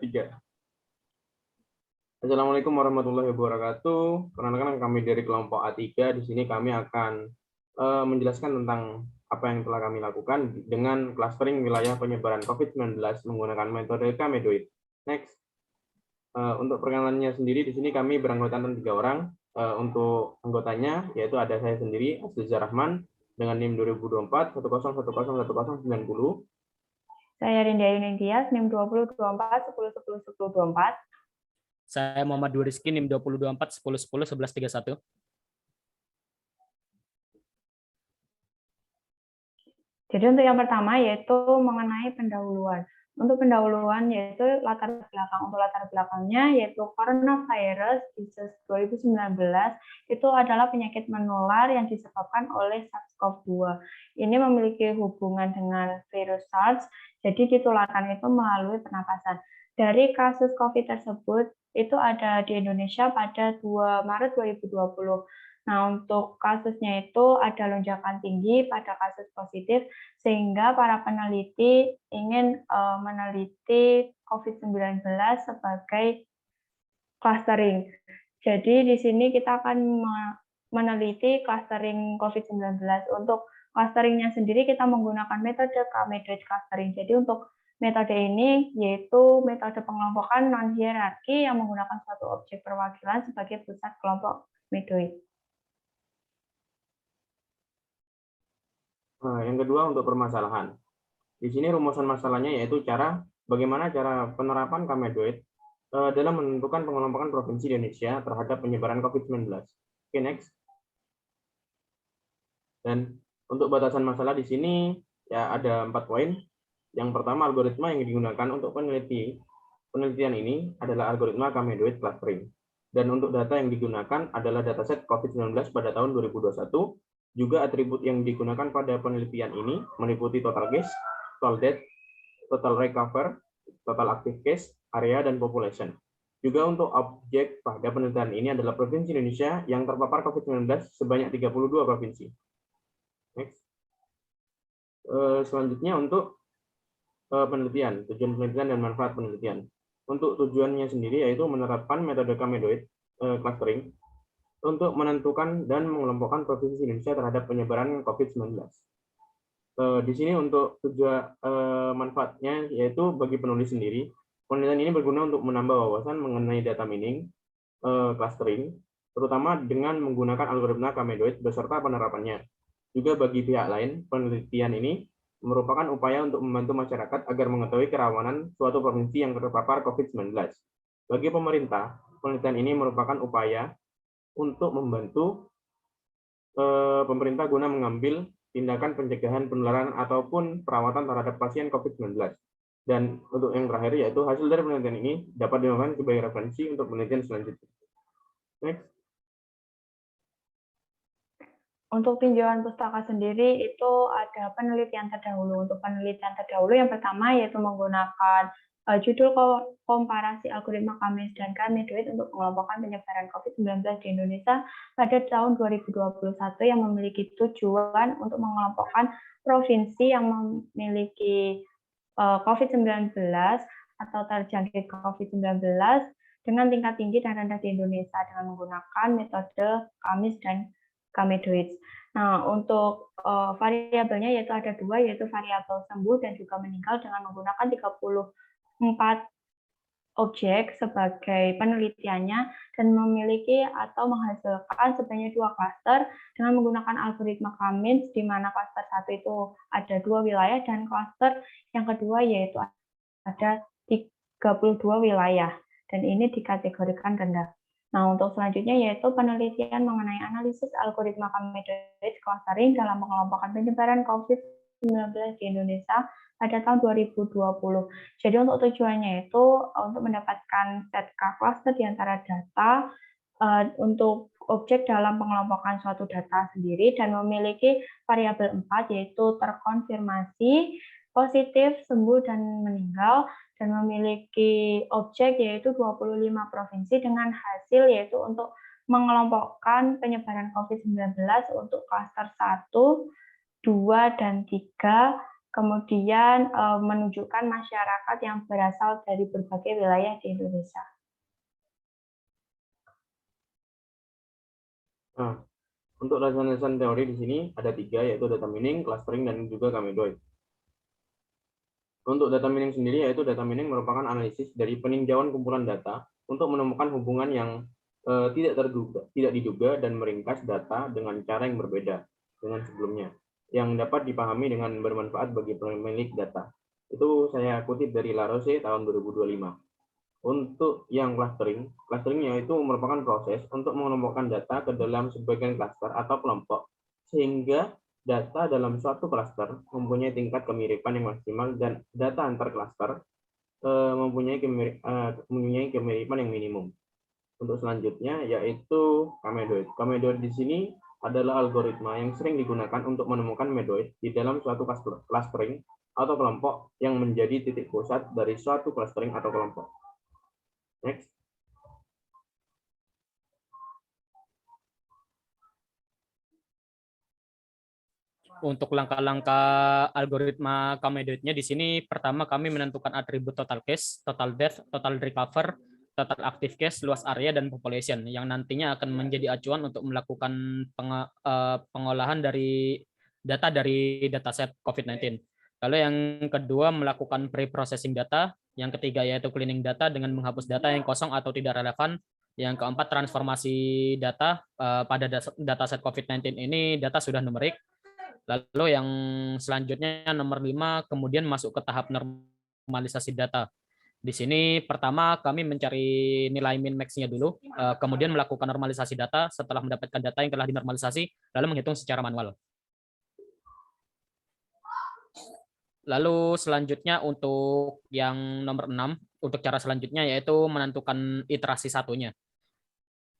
3. Assalamualaikum warahmatullahi wabarakatuh. Perkenalkan kami dari kelompok A3. Di sini kami akan menjelaskan tentang apa yang telah kami lakukan dengan clustering wilayah penyebaran COVID-19 menggunakan metode Kamedoid. Next. Untuk perkenalannya sendiri, di sini kami beranggotakan 3 orang. Untuk anggotanya, yaitu ada saya sendiri, Asliza Rahman, dengan NIM 2024 1010101090. Saya Rinda Yunindiyas, NIM 2024 10101024. Saya Muhammad Dwi Rizky, NIM 2024 1010 1131. Jadi untuk yang pertama yaitu mengenai pendahuluan. Untuk pendahuluan yaitu latar belakang. Untuk latar belakangnya yaitu coronavirus disease 2019 itu adalah penyakit menular yang disebabkan oleh SARS-CoV-2. Ini memiliki hubungan dengan virus SARS, jadi ditularkan itu melalui pernapasan. Dari kasus COVID tersebut itu ada di Indonesia pada 2 Maret 2020. Nah, untuk kasusnya itu ada lonjakan tinggi pada kasus positif, sehingga para peneliti ingin meneliti COVID-19 sebagai clustering. Jadi di sini kita akan meneliti clustering COVID-19. Untuk clusteringnya sendiri kita menggunakan metode Kamedoid clustering. Jadi untuk metode ini yaitu metode pengelompokan non-hierarki yang menggunakan suatu objek perwakilan sebagai pusat kelompok medoid. Nah, yang kedua untuk permasalahan. Di sini rumusan masalahnya yaitu bagaimana cara penerapan Kamedoid dalam menentukan pengelompokan provinsi Indonesia terhadap penyebaran COVID-19. Oke, next. Dan untuk batasan masalah di sini ya ada 4 poin. Yang pertama, algoritma yang digunakan untuk penelitian ini adalah algoritma Kamedoid clustering. Dan untuk data yang digunakan adalah dataset COVID-19 pada tahun 2021. Juga atribut yang digunakan pada penelitian ini meliputi total case, total death, total recover, total active case, area, dan population. Juga untuk objek pada penelitian ini adalah Provinsi Indonesia yang terpapar COVID-19 sebanyak 32 provinsi. Next. Selanjutnya untuk penelitian, tujuan penelitian dan manfaat penelitian. Untuk tujuannya sendiri yaitu menerapkan metode Kamedoid clustering untuk menentukan dan mengelompokkan provinsi Indonesia terhadap penyebaran COVID-19. Di sini untuk tujuan manfaatnya yaitu bagi penulis sendiri, penelitian ini berguna untuk menambah wawasan mengenai data mining clustering, terutama dengan menggunakan algoritma Kamedoid beserta penerapannya. Juga bagi pihak lain, penelitian ini merupakan upaya untuk membantu masyarakat agar mengetahui kerawanan suatu provinsi yang terpapar COVID-19. Bagi pemerintah, penelitian ini merupakan upaya untuk membantu pemerintah guna mengambil tindakan pencegahan penularan ataupun perawatan terhadap pasien COVID-19. Dan untuk yang terakhir yaitu hasil dari penelitian ini dapat digunakan sebagai referensi untuk penelitian selanjutnya. Next. Untuk tinjauan pustaka sendiri itu ada penelitian terdahulu. Untuk penelitian terdahulu yang pertama yaitu menggunakan judul komparasi algoritma Kamis dan Kamedoid untuk pengelompokan penyebaran COVID-19 di Indonesia pada tahun 2021 yang memiliki tujuan untuk mengelompokkan provinsi yang memiliki COVID-19 atau terjangkit COVID-19 dengan tingkat tinggi dan rendah di Indonesia dengan menggunakan metode Kamis dan Kamedoid. Nah, untuk variabelnya yaitu ada 2, yaitu variabel sembuh dan juga meninggal dengan menggunakan 34 objek sebagai penelitiannya dan memiliki atau menghasilkan sebanyak 2 klaster dengan menggunakan algoritma Kamis, di mana klaster 1 itu ada 2 wilayah dan klaster yang kedua yaitu ada 32 wilayah dan ini dikategorikan rendah. Nah, untuk selanjutnya yaitu penelitian mengenai analisis algoritma Kamedoid clustering dalam mengelompokkan penyebaran COVID-19 di Indonesia pada tahun 2020. Jadi untuk tujuannya itu untuk mendapatkan set K-cluster di antara data untuk objek dalam pengelompokan suatu data sendiri dan memiliki variabel 4 yaitu terkonfirmasi, positif, sembuh, dan meninggal, dan memiliki objek yaitu 25 provinsi dengan hasil yaitu untuk mengelompokkan penyebaran COVID-19 untuk klaster 1, 2, dan 3 kemudian menunjukkan masyarakat yang berasal dari berbagai wilayah di Indonesia. Nah, untuk landasan teori di sini ada 3, yaitu data mining, clustering, dan juga Kamedoid. Untuk data mining sendiri, yaitu data mining merupakan analisis dari peninjauan kumpulan data untuk menemukan hubungan yang tidak diduga dan meringkas data dengan cara yang berbeda dengan sebelumnya, yang dapat dipahami dengan bermanfaat bagi pemilik data. Itu saya kutip dari Larousse tahun 2025. Untuk yang clusteringnya itu merupakan proses untuk mengelompokkan data ke dalam sebagian cluster atau kelompok, sehingga data dalam suatu cluster mempunyai tingkat kemiripan yang maksimal dan data antar cluster mempunyai kemiripan yang minimum. Untuk selanjutnya yaitu Kamedoid. Kamedoid di sini adalah algoritma yang sering digunakan untuk menemukan medoid di dalam suatu clustering atau kelompok yang menjadi titik pusat dari suatu clustering atau kelompok. Next. Untuk langkah-langkah algoritma Kamedoid-nya di sini, pertama kami menentukan atribut total cache, total death, total recover, total active cache, luas area, dan population yang nantinya akan menjadi acuan untuk melakukan pengolahan dari dataset COVID-19. Lalu yang kedua, melakukan pre-processing data. Yang ketiga yaitu cleaning data dengan menghapus data yang kosong atau tidak relevan. Yang keempat, transformasi data. Pada dataset COVID-19 ini data sudah numerik. Lalu yang selanjutnya nomor 5, kemudian masuk ke tahap normalisasi data. Di sini pertama kami mencari nilai min max-nya dulu, kemudian melakukan normalisasi data. Setelah mendapatkan data yang telah dinormalisasi, lalu menghitung secara manual. Lalu selanjutnya untuk yang nomor 6, untuk cara selanjutnya yaitu menentukan iterasi satunya.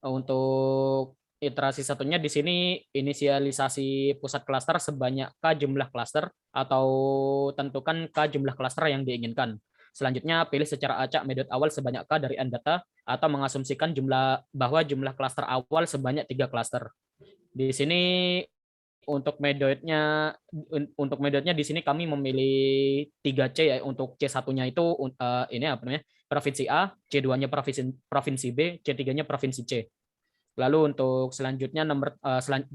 Untuk iterasi satunya di sini inisialisasi pusat klaster sebanyak K jumlah klaster atau tentukan K jumlah klaster yang diinginkan. Selanjutnya pilih secara acak medoid awal sebanyak K dari N data atau mengasumsikan bahwa jumlah klaster awal sebanyak 3 klaster. Di sini untuk medoidnya di sini kami memilih 3C ya. Untuk C1-nya itu ini apa namanya? Provinsi A, C2-nya provinsi B, C3-nya provinsi C. Lalu untuk selanjutnya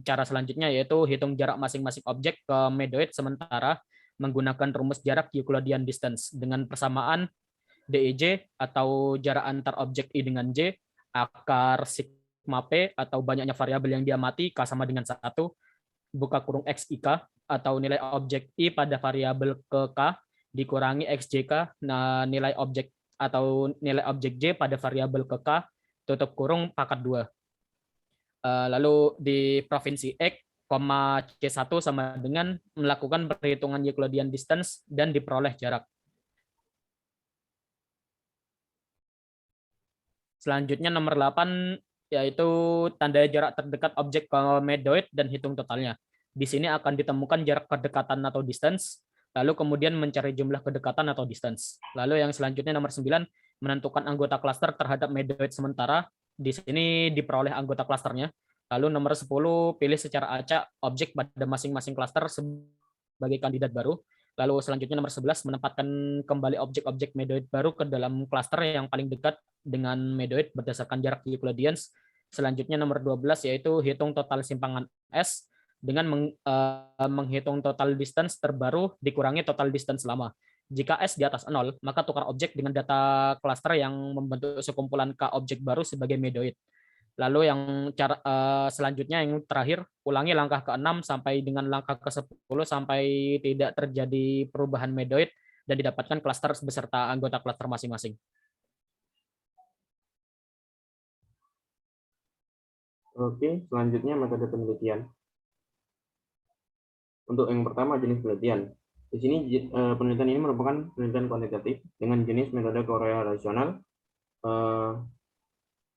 cara selanjutnya yaitu hitung jarak masing-masing objek ke medoid sementara menggunakan rumus jarak Euclidean distance dengan persamaan DIJ atau jarak antar objek I dengan J, akar sigma P atau banyaknya variabel yang diamati K sama dengan 1, buka kurung XIK atau nilai objek I pada variabel ke K dikurangi XJK, nah nilai objek J pada variabel ke K tutup kurung pangkat 2. Lalu di provinsi X, C1 sama dengan melakukan perhitungan Euclidean distance dan diperoleh jarak. Selanjutnya nomor 8 yaitu tanda jarak terdekat objek ke medoid dan hitung totalnya. Di sini akan ditemukan jarak kedekatan atau distance, lalu kemudian mencari jumlah kedekatan atau distance. Lalu yang selanjutnya nomor 9, menentukan anggota klaster terhadap medoid sementara. Di sini diperoleh anggota klasternya. Lalu nomor 10, pilih secara acak objek pada masing-masing klaster sebagai kandidat baru. Lalu selanjutnya nomor 11, menempatkan kembali objek-objek medoid baru ke dalam klaster yang paling dekat dengan medoid berdasarkan jarak Euclideans. Selanjutnya nomor 12 yaitu hitung total simpangan S dengan menghitung total distance terbaru dikurangi total distance lama. Jika S di atas 0, maka tukar objek dengan data klaster yang membentuk sekumpulan K objek baru sebagai medoid. Lalu yang selanjutnya yang terakhir, ulangi langkah ke-6 sampai dengan langkah ke-10 sampai tidak terjadi perubahan medoid dan didapatkan klaster beserta anggota klaster masing-masing. Oke, selanjutnya metode penelitian. Untuk yang pertama jenis penelitian. Di sini penelitian ini merupakan penelitian kuantitatif dengan jenis metode korelasional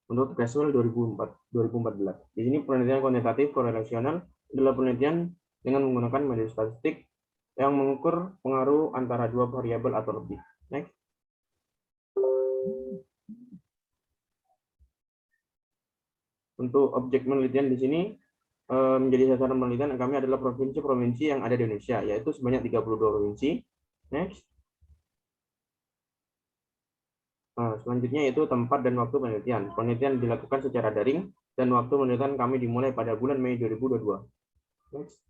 untuk Creswell 2014. Di sini penelitian kuantitatif korelasional adalah penelitian dengan menggunakan metode statistik yang mengukur pengaruh antara dua variabel atau lebih. Next. Untuk objek penelitian di sini menjadi sasaran penelitian kami adalah provinsi-provinsi yang ada di Indonesia, yaitu sebanyak 32 provinsi. Next. Selanjutnya yaitu tempat dan waktu penelitian. Penelitian dilakukan secara daring dan waktu penelitian kami dimulai pada bulan Mei 2022. Next.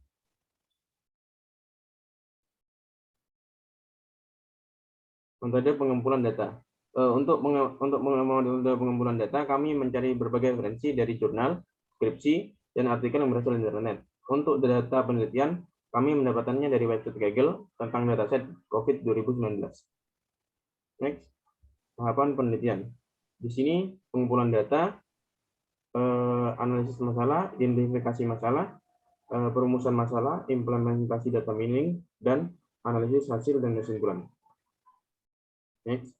Metode pengumpulan data. Untuk pengumpulan data, kami mencari berbagai referensi dari jurnal, skripsi, dan artikel yang berasal dari internet. Untuk data penelitian, kami mendapatkannya dari website Kaggle tentang dataset COVID 2019. Next. Tahapan penelitian. Di sini pengumpulan data, analisis masalah, identifikasi masalah, perumusan masalah, implementasi data mining, dan analisis hasil dan kesimpulan. Next.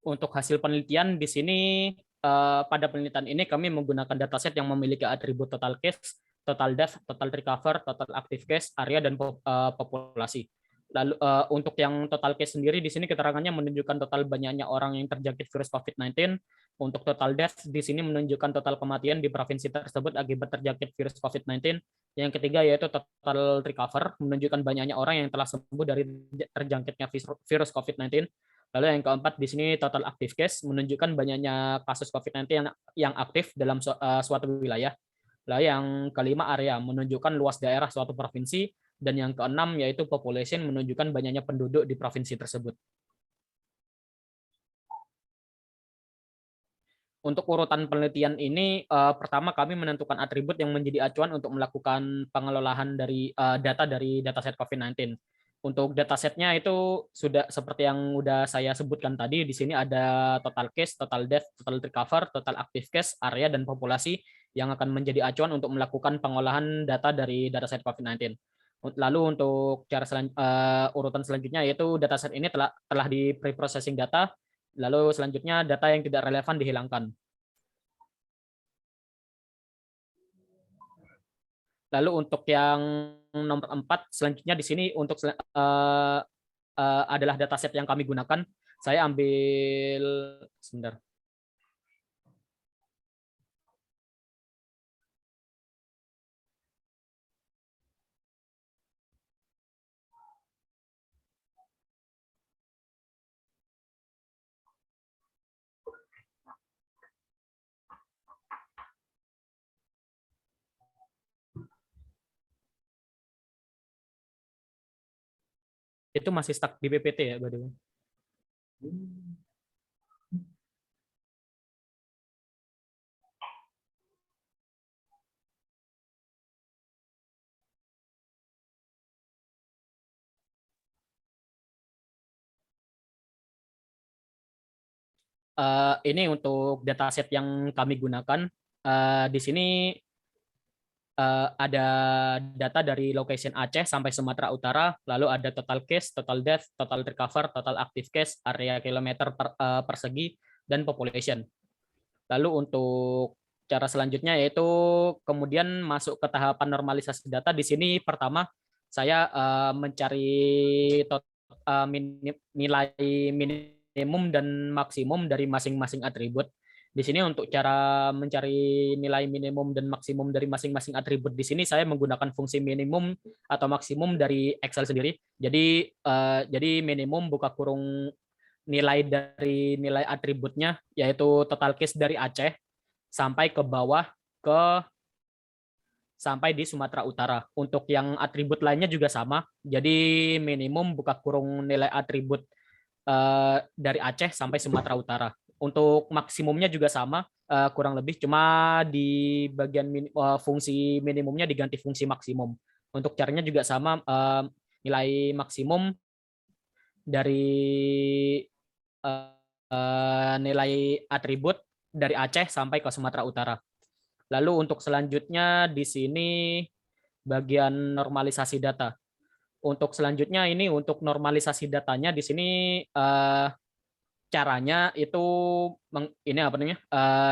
Untuk hasil penelitian di sini pada penelitian ini kami menggunakan dataset yang memiliki atribut total case, total death, total recover, total active case, area, dan populasi. Lalu untuk yang total case sendiri di sini keterangannya menunjukkan total banyaknya orang yang terjangkit virus COVID-19. Untuk total death di sini menunjukkan total kematian di provinsi tersebut akibat terjangkit virus COVID-19. Yang ketiga yaitu total recover, menunjukkan banyaknya orang yang telah sembuh dari terjangkitnya virus COVID-19. Lalu yang keempat di sini total active case, menunjukkan banyaknya kasus COVID-19 yang aktif dalam suatu wilayah. Lalu yang kelima area, menunjukkan luas daerah suatu provinsi. Dan yang keenam yaitu population, menunjukkan banyaknya penduduk di provinsi tersebut. Untuk urutan penelitian ini, pertama kami menentukan atribut yang menjadi acuan untuk melakukan pengelolaan dari data dari dataset COVID-19. Untuk datasetnya itu sudah seperti yang sudah saya sebutkan tadi, di sini ada total case, total death, total recover, total active case, area, dan populasi yang akan menjadi acuan untuk melakukan pengolahan data dari dataset COVID-19. Lalu untuk urutan selanjutnya yaitu dataset ini telah di pre-processing data, lalu selanjutnya data yang tidak relevan dihilangkan. Lalu untuk yang nomor 4 selanjutnya di sini untuk adalah dataset yang kami gunakan. Saya ambil sebentar. Itu masih stuck di PPT ya, by the way. Ini untuk dataset yang kami gunakan. Di sini ada data dari location Aceh sampai Sumatera Utara, lalu ada total case, total death, total recover, total active case, area kilometer persegi, dan population. Lalu untuk cara selanjutnya yaitu kemudian masuk ke tahapan normalisasi data. Di sini pertama saya mencari nilai minimum dan maksimum dari masing-masing atribut. Di sini untuk cara mencari nilai minimum dan maksimum dari masing-masing atribut di sini saya menggunakan fungsi minimum atau maksimum dari Excel sendiri. Jadi minimum buka kurung nilai dari nilai atributnya yaitu total case dari Aceh sampai ke bawah sampai di Sumatera Utara. Untuk yang atribut lainnya juga sama. Jadi minimum buka kurung nilai atribut dari Aceh sampai Sumatera Utara. Untuk maksimumnya juga sama, kurang lebih, cuma di bagian fungsi minimumnya diganti fungsi maksimum. Untuk caranya juga sama, nilai maksimum dari nilai atribut dari Aceh sampai ke Sumatera Utara. Lalu untuk selanjutnya di sini bagian normalisasi data. Untuk selanjutnya ini untuk normalisasi datanya di sini caranya itu ini apa namanya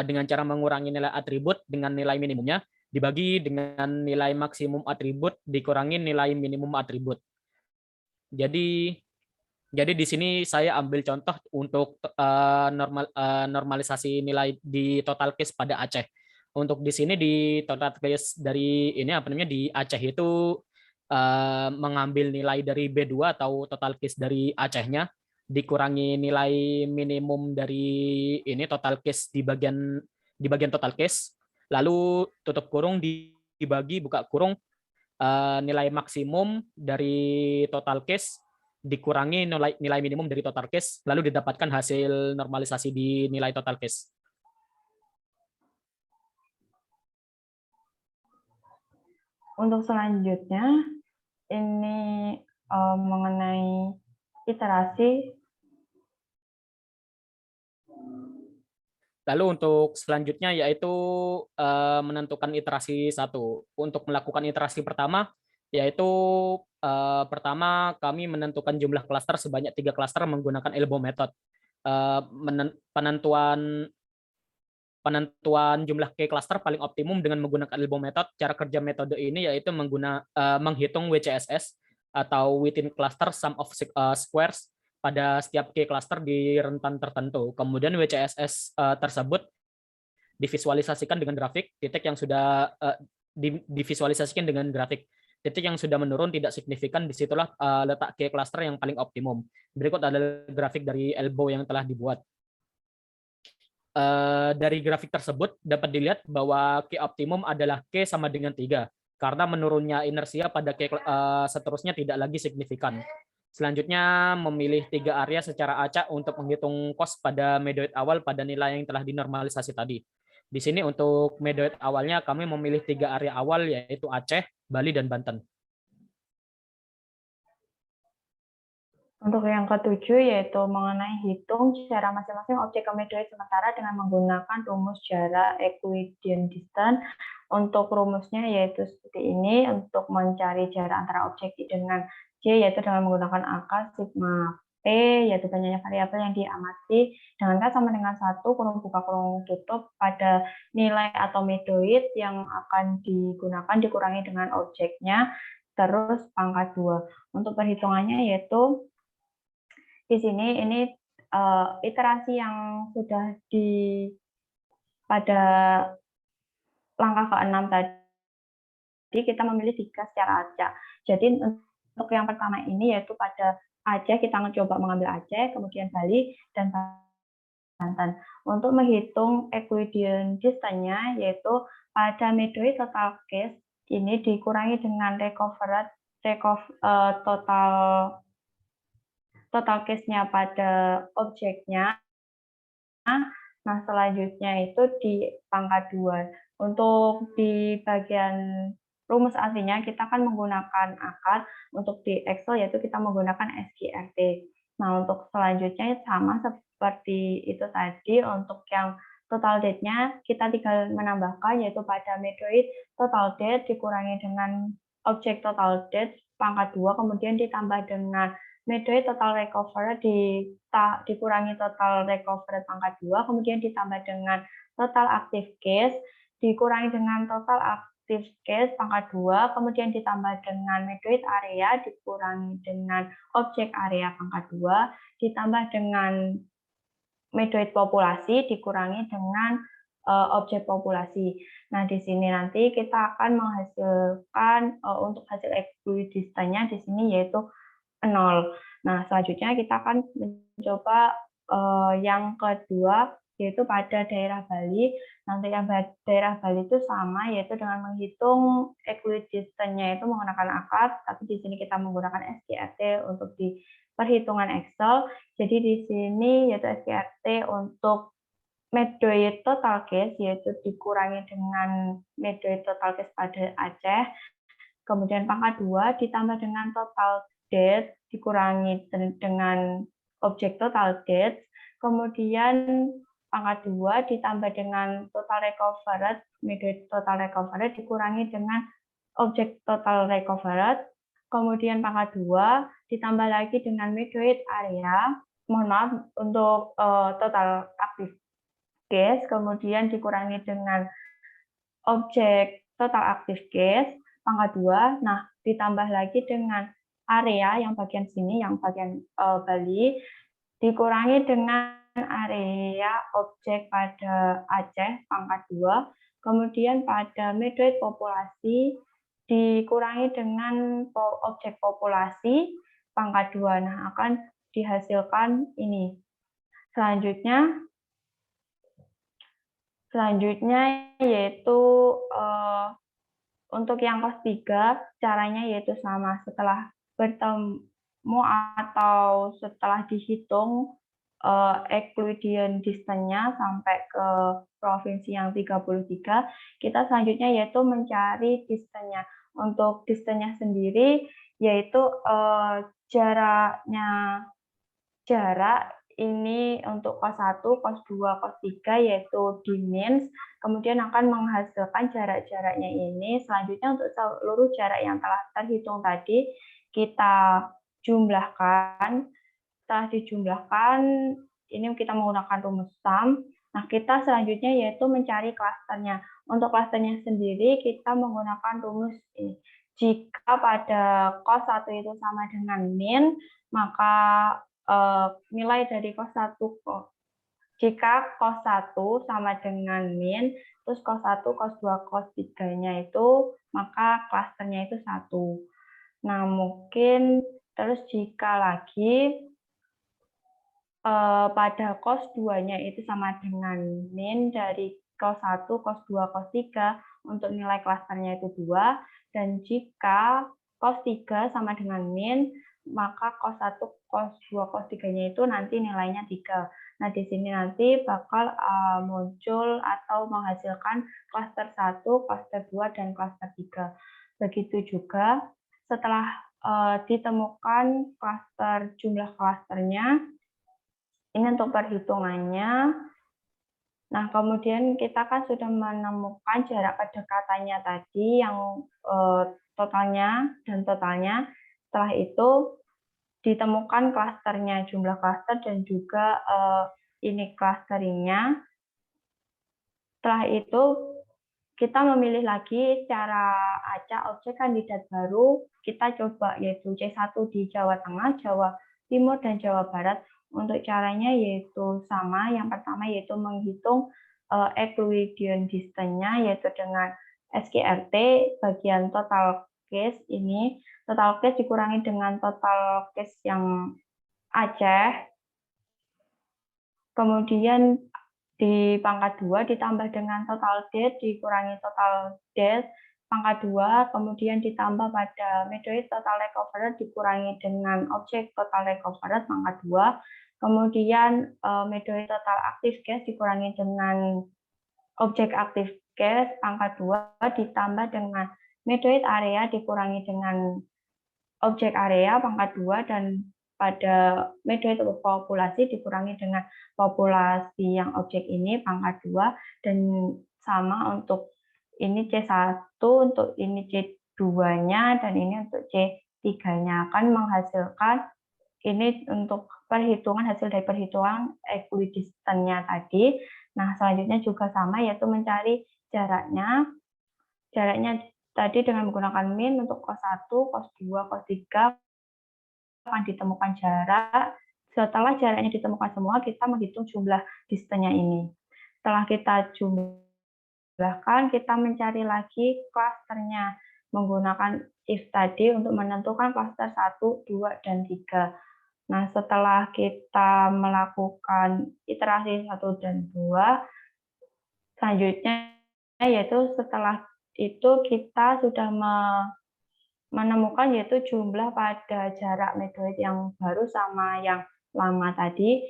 dengan cara mengurangi nilai atribut dengan nilai minimumnya dibagi dengan nilai maksimum atribut dikurangi nilai minimum atribut. Jadi di sini saya ambil contoh untuk normalisasi nilai di total case pada Aceh. Untuk di sini di total case dari ini apa namanya di Aceh itu mengambil nilai dari B2 atau total case dari Acehnya dikurangi nilai minimum dari ini total case di bagian total case, lalu tutup kurung dibagi buka kurung nilai maksimum dari total case dikurangi nilai minimum dari total case, lalu didapatkan hasil normalisasi di nilai total case. Untuk selanjutnya, ini mengenai iterasi. Lalu untuk selanjutnya yaitu menentukan iterasi 1. Untuk melakukan iterasi pertama, yaitu pertama kami menentukan jumlah klaster sebanyak 3 klaster menggunakan elbow method. Penentuan jumlah K cluster paling optimum dengan menggunakan elbow method. Cara kerja metode ini yaitu menghitung WCSS atau within cluster sum of squares pada setiap K cluster di rentan tertentu. Kemudian WCSS tersebut divisualisasikan dengan grafik titik yang sudah divisualisasikan dengan grafik titik yang sudah menurun tidak signifikan, disitulah letak K cluster yang paling optimum. Berikut adalah grafik dari elbow yang telah dibuat. Dari grafik tersebut dapat dilihat bahwa K optimum adalah K sama dengan 3 karena menurunnya inersia pada K seterusnya tidak lagi signifikan. Selanjutnya memilih 3 area secara acak untuk menghitung cost pada medoid awal pada nilai yang telah dinormalisasi tadi. Di sini untuk medoid awalnya kami memilih 3 area awal yaitu Aceh, Bali, dan Banten. Untuk yang ketujuh yaitu mengenai hitung cara masing-masing objek komedoid sementara dengan menggunakan rumus jarak Euclidean distance. Untuk rumusnya yaitu seperti ini, untuk mencari jarak antara objek dengan J yaitu dengan menggunakan angka sigma P yaitu banyaknya variabel yang diamati dengan K sama dengan 1 kurung buka kurung tutup pada nilai atomidoid yang akan digunakan dikurangi dengan objeknya terus pangkat 2. Untuk perhitungannya yaitu di sini ini iterasi yang sudah pada langkah ke-6 tadi kita memilih 3 secara acak. Jadi untuk yang pertama ini yaitu pada Aceh kita mencoba mengambil Aceh, kemudian Bali dan Banten. Untuk menghitung Euclidean distance-nya yaitu pada medoid total case ini dikurangi dengan total case-nya pada objeknya. Nah, selanjutnya itu di pangkat 2. Untuk di bagian rumus aslinya kita akan menggunakan akar, untuk di Excel yaitu kita menggunakan SQRT. Nah, untuk selanjutnya sama seperti itu tadi, untuk yang total date-nya kita tinggal menambahkan yaitu pada medoid total date dikurangi dengan objek total date pangkat 2, kemudian ditambah dengan medoid total recover dikurangi total recover pangkat 2, kemudian ditambah dengan total active case dikurangi dengan total active case pangkat 2, kemudian ditambah dengan medoid area dikurangi dengan objek area pangkat 2, ditambah dengan medoid populasi dikurangi dengan objek populasi. Nah, di sini nanti kita akan menghasilkan untuk hasil ekuidistanya di sini yaitu 0. Nah, selanjutnya kita akan mencoba yang kedua yaitu pada daerah Bali. Nanti yang daerah Bali itu sama yaitu dengan menghitung equidistance-nya itu menggunakan akar, tapi di sini kita menggunakan SQRT untuk di perhitungan Excel. Jadi di sini yaitu SQRT untuk medoid total case yaitu dikurangi dengan medoid total case pada Aceh. Kemudian pangkat 2 ditambah dengan total date dikurangi dengan objek total date, kemudian pangkat 2 ditambah dengan total recovered, medoid total recovered dikurangi dengan objek total recovered, kemudian pangkat 2 ditambah lagi dengan medoid area, mohon maaf untuk total active case, kemudian dikurangi dengan objek total active case, pangkat 2, nah ditambah lagi dengan area yang bagian sini, yang bagian Bali, dikurangi dengan area objek pada Aceh, pangkat 2, Kemudian pada medoid populasi dikurangi dengan objek populasi pangkat 2. Nah, akan dihasilkan ini. Selanjutnya yaitu untuk yang kelas 3 caranya yaitu sama, setelah bertemu atau setelah dihitung Euclidean distance-nya sampai ke provinsi yang 33, kita selanjutnya yaitu mencari distance-nya. Untuk distance-nya sendiri yaitu jarak ini untuk cos 1, cos 2, cos 3 yaitu dimins, kemudian akan menghasilkan jarak-jaraknya ini. Selanjutnya untuk seluruh jarak yang telah terhitung tadi kita jumlahkan. Setelah dijumlahkan, ini kita menggunakan rumus sum. Nah, kita selanjutnya yaitu mencari klasternya. Untuk klasternya sendiri kita menggunakan rumus ini. Jika pada cos 1 itu sama dengan min, maka nilai dari cos 1 jika cos 1 sama dengan min, terus cos 1, cos 2, cos 3-nya itu, maka klasternya itu 1. Nah, mungkin terus jika lagi pada cos 2-nya itu sama dengan min dari cos 1, cos 2, cos 3, untuk nilai klasternya itu 2, dan jika cos 3 sama dengan min, maka cos 1, cos 2, cos 3-nya itu nanti nilainya 3. Nah, di sini nanti bakal muncul atau menghasilkan klaster 1, klaster 2, dan klaster 3. Begitu juga setelah ditemukan jumlah klasternya, ini untuk perhitungannya. Nah, kemudian kita kan sudah menemukan jarak kedekatannya tadi yang totalnya dan totalnya. Setelah itu ditemukan klasternya, jumlah klaster dan juga ini clusteringnya. Setelah itu kita memilih lagi cara acak objek kandidat baru. Kita coba yaitu C1 di Jawa Tengah, Jawa Timur, dan Jawa Barat. Untuk caranya yaitu sama. Yang pertama yaitu menghitung Euclidean distance-nya yaitu dengan SKRT bagian total case ini. Total case dikurangi dengan total case yang Aceh. Kemudian di pangkat 2 ditambah dengan total date dikurangi total date pangkat 2, kemudian ditambah pada medoid total recovered dikurangi dengan objek total recovered pangkat 2, kemudian medoid total active case dikurangi dengan objek active case pangkat 2 ditambah dengan medoid area dikurangi dengan objek area pangkat 2, dan pada medoid populasi dikurangi dengan populasi yang objek ini pangkat 2, dan sama untuk ini C1, untuk ini C2-nya, dan ini untuk C3-nya akan menghasilkan ini untuk perhitungan hasil dari perhitungan equidistant-nya tadi. Nah, selanjutnya juga sama yaitu mencari jaraknya. Jaraknya tadi dengan menggunakan min untuk cos 1, cos 2, cos 3 akan ditemukan jarak. Setelah jaraknya ditemukan semua, kita menghitung jumlah distance-nya ini. Setelah kita jumlahkan, kita mencari lagi klasternya menggunakan if tadi untuk menentukan klaster 1, 2, dan 3. Nah, setelah kita melakukan iterasi 1 dan 2, selanjutnya yaitu setelah itu kita sudah menemukan yaitu jumlah pada jarak medoid yang baru sama yang lama tadi.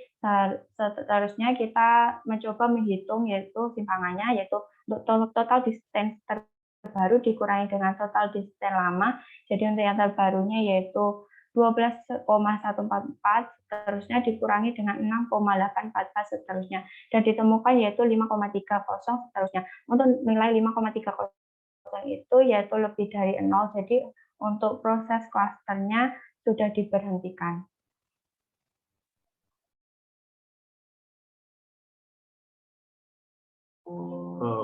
Seterusnya kita mencoba menghitung yaitu simpangannya, yaitu untuk total distance terbaru dikurangi dengan total distance lama. Jadi untuk yang terbarunya yaitu 12,144, seterusnya dikurangi dengan 6,844 seterusnya, dan ditemukan yaitu 5,30 seterusnya. Untuk nilai 5,30 itu yaitu lebih dari 0, jadi untuk proses klasternya sudah diberhentikan.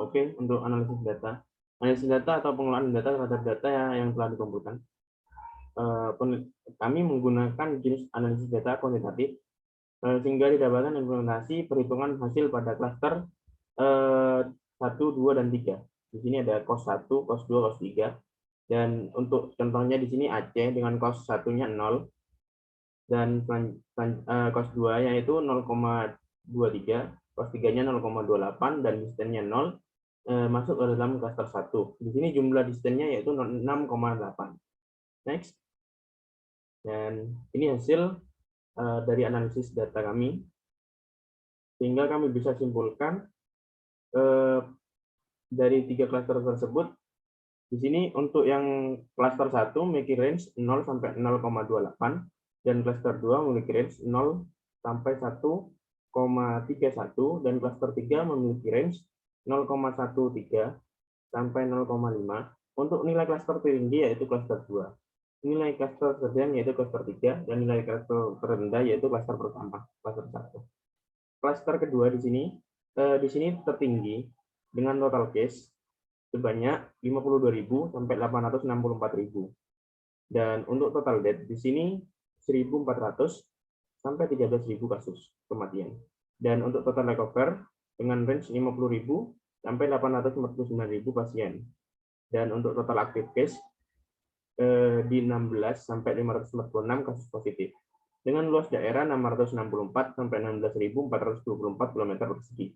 Oke, untuk analisis data. Analisis data atau pengelolaan data terhadap data yang telah dikumpulkan. Kami menggunakan jenis analisis data kuantitatif sehingga didapatkan implementasi perhitungan hasil pada klaster 1, 2, dan 3. Di sini ada cos 1, cos 2, cos 3. Dan untuk contohnya di sini Aceh dengan cos 1-nya 0 dan cos 2-nya itu 0,23, cos 3-nya 0,28 dan distannya 0 masuk ke dalam klaster 1. Di sini jumlah distannya yaitu 6,8. Next. Dan ini hasil dari analisis data kami. Sehingga kami bisa simpulkan dari 3 klaster tersebut. Di sini untuk yang klaster 1 memiliki range 0 sampai 0,28 dan klaster 2 memiliki range 0 sampai 1,31 dan klaster 3 memiliki range 0,13 sampai 0,5. Untuk nilai klaster tertinggi yaitu klaster 2. Nilai klaster tersedang yaitu klaster 3 dan nilai klaster terendah yaitu klaster pertama, klaster 1. Klaster kedua di sini tertinggi dengan total case sebanyak 52.000 sampai 864.000. Dan untuk total death di sini 1.400 sampai 13.000 kasus kematian. Dan untuk total recover dengan range 50.000 sampai 849.000 pasien. Dan untuk total active case di 16 sampai 546 kasus positif. Dengan luas daerah 664 sampai 16.424 km persegi.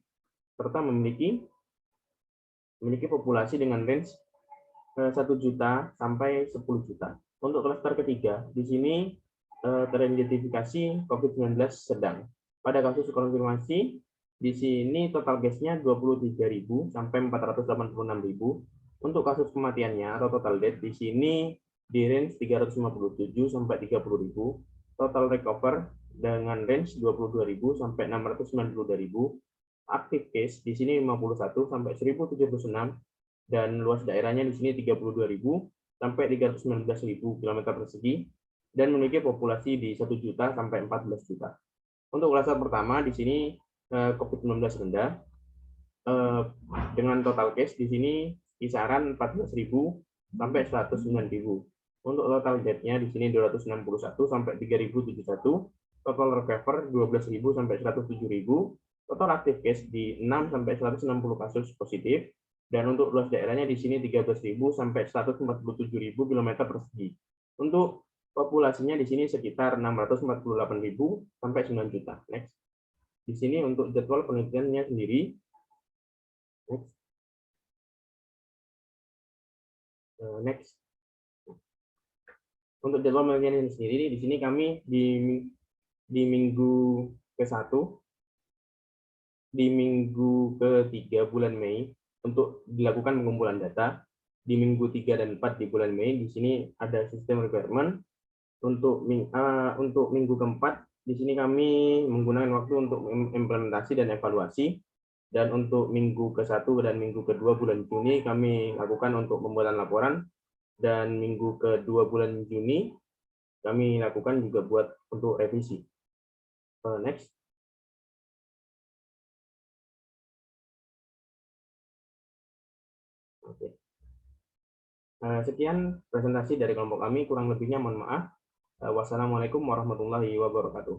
Serta memiliki populasi dengan range 1 juta sampai 10 juta. Untuk klaster ketiga, di sini teridentifikasi COVID-19 sedang. Pada kasus konfirmasi, di sini total case-nya 23.000 sampai 486.000. Untuk kasus kematiannya atau total death di sini di range 357 sampai 30.000. Total recover dengan range 22.000 sampai 692.000. Active case di sini 51 sampai 1076 dan luas daerahnya di sini 32.000 sampai 319.000 km persegi dan memiliki populasi di 1 juta sampai 14 juta. Untuk klaster pertama di sini COVID-19 rendah dengan total case di sini kisaran 14.000 sampai 109.000. Untuk total death-nya di sini 261 sampai 3.071, total recover 12.000 sampai 107.000. Total active case di 6 sampai 160 kasus positif dan untuk luas daerahnya di sini 13.000 sampai 147.000 km persegi. Untuk populasinya di sini sekitar 648.000 sampai 9 juta. Next. Di sini untuk jadwal penelitiannya sendiri. Next. Next. Untuk jadwal penelitian sendiri di sini kami di minggu ke-1 di minggu ke-3 bulan Mei untuk dilakukan pengumpulan data. Di minggu 3 dan 4 di bulan Mei di sini ada sistem requirement. Untuk minggu ke-4 di sini kami menggunakan waktu untuk implementasi dan evaluasi. Dan untuk minggu ke-1 dan minggu ke-2 bulan Juni kami lakukan untuk pembuatan laporan. Dan minggu ke-2 bulan Juni kami lakukan juga buat untuk revisi. Next. Oke. Sekian presentasi dari kelompok kami, kurang lebihnya mohon maaf. Wassalamualaikum warahmatullahi wabarakatuh.